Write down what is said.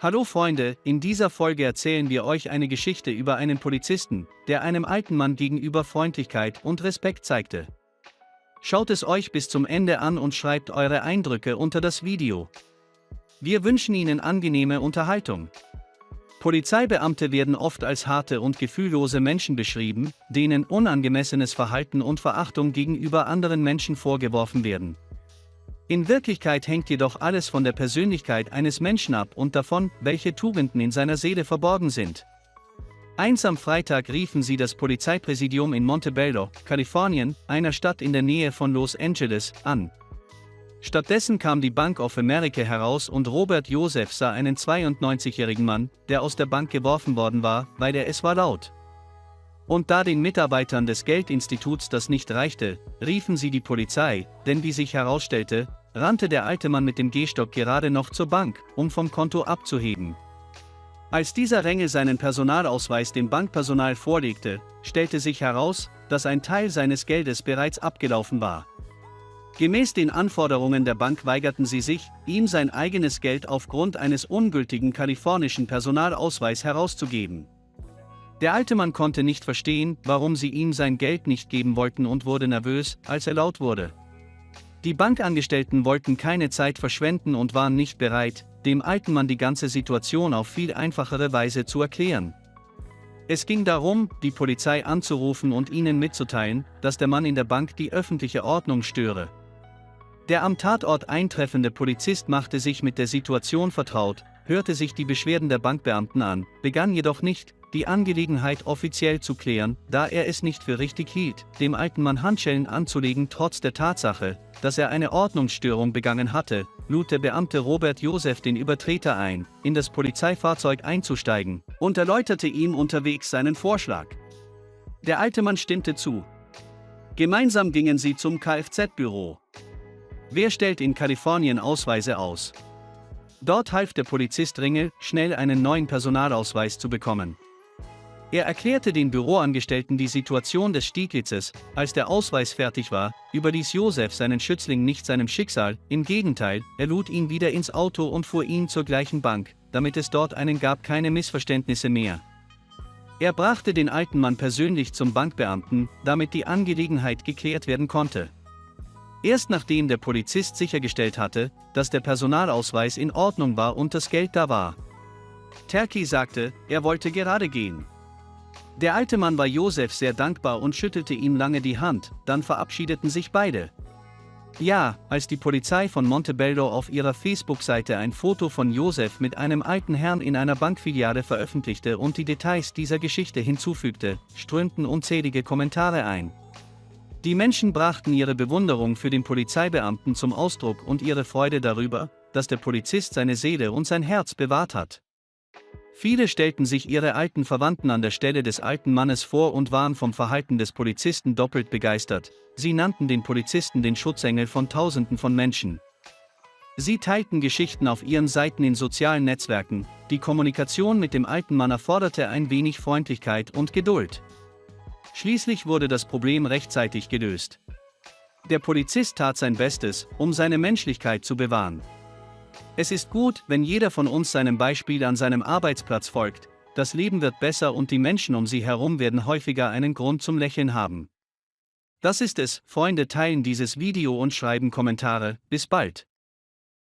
Hallo Freunde, in dieser Folge erzählen wir euch eine Geschichte über einen Polizisten, der einem alten Mann gegenüber Freundlichkeit und Respekt zeigte. Schaut es euch bis zum Ende an und schreibt eure Eindrücke unter das Video. Wir wünschen Ihnen angenehme Unterhaltung. Polizeibeamte werden oft als harte und gefühllose Menschen beschrieben, denen unangemessenes Verhalten und Verachtung gegenüber anderen Menschen vorgeworfen werden. In Wirklichkeit hängt jedoch alles von der Persönlichkeit eines Menschen ab und davon, welche Tugenden in seiner Seele verborgen sind. Eins am Freitag riefen sie das Polizeipräsidium in Montebello, Kalifornien, einer Stadt in der Nähe von Los Angeles, an. Stattdessen kam die Bank of America heraus und Robert Joseph sah einen 92-jährigen Mann, der aus der Bank geworfen worden war, weil es war laut. Und da den Mitarbeitern des Geldinstituts das nicht reichte, riefen sie die Polizei, denn wie sich herausstellte, rannte der alte Mann mit dem Gehstock gerade noch zur Bank, um vom Konto abzuheben. Als dieser Rängel seinen Personalausweis dem Bankpersonal vorlegte, stellte sich heraus, dass ein Teil seines Geldes bereits abgelaufen war. Gemäß den Anforderungen der Bank weigerten sie sich, ihm sein eigenes Geld aufgrund eines ungültigen kalifornischen Personalausweis herauszugeben. Der alte Mann konnte nicht verstehen, warum sie ihm sein Geld nicht geben wollten und wurde nervös, als er laut wurde. Die Bankangestellten wollten keine Zeit verschwenden und waren nicht bereit, dem alten Mann die ganze Situation auf viel einfachere Weise zu erklären. Es ging darum, die Polizei anzurufen und ihnen mitzuteilen, dass der Mann in der Bank die öffentliche Ordnung störe. Der am Tatort eintreffende Polizist machte sich mit der Situation vertraut, hörte sich die Beschwerden der Bankbeamten an, begann jedoch nicht, die Angelegenheit offiziell zu klären, da er es nicht für richtig hielt, dem alten Mann Handschellen anzulegen. Trotz der Tatsache, dass er eine Ordnungsstörung begangen hatte, lud der Beamte Robert Joseph den Übertreter ein, in das Polizeifahrzeug einzusteigen, und erläuterte ihm unterwegs seinen Vorschlag. Der alte Mann stimmte zu. Gemeinsam gingen sie zum Kfz-Büro. Wer stellt in Kalifornien Ausweise aus? Dort half der Polizist Ringel, schnell einen neuen Personalausweis zu bekommen. Er erklärte den Büroangestellten die Situation des Stieglitzes. Als der Ausweis fertig war, überließ Joseph seinen Schützling nicht seinem Schicksal, im Gegenteil, er lud ihn wieder ins Auto und fuhr ihn zur gleichen Bank, damit es dort einen gab, keine Missverständnisse mehr. Er brachte den alten Mann persönlich zum Bankbeamten, damit die Angelegenheit geklärt werden konnte. Erst nachdem der Polizist sichergestellt hatte, dass der Personalausweis in Ordnung war und das Geld da war. Terky sagte, er wollte gerade gehen. Der alte Mann war Joseph sehr dankbar und schüttelte ihm lange die Hand, dann verabschiedeten sich beide. Ja, als die Polizei von Montebello auf ihrer Facebook-Seite ein Foto von Joseph mit einem alten Herrn in einer Bankfiliale veröffentlichte und die Details dieser Geschichte hinzufügte, strömten unzählige Kommentare ein. Die Menschen brachten ihre Bewunderung für den Polizeibeamten zum Ausdruck und ihre Freude darüber, dass der Polizist seine Seele und sein Herz bewahrt hat. Viele stellten sich ihre alten Verwandten an der Stelle des alten Mannes vor und waren vom Verhalten des Polizisten doppelt begeistert. Sie nannten den Polizisten den Schutzengel von Tausenden von Menschen. Sie teilten Geschichten auf ihren Seiten in sozialen Netzwerken. Die Kommunikation mit dem alten Mann erforderte ein wenig Freundlichkeit und Geduld. Schließlich wurde das Problem rechtzeitig gelöst. Der Polizist tat sein Bestes, um seine Menschlichkeit zu bewahren. Es ist gut, wenn jeder von uns seinem Beispiel an seinem Arbeitsplatz folgt. Das Leben wird besser und die Menschen um sie herum werden häufiger einen Grund zum Lächeln haben. Das ist es, Freunde, teilen dieses Video und schreiben Kommentare. Bis bald.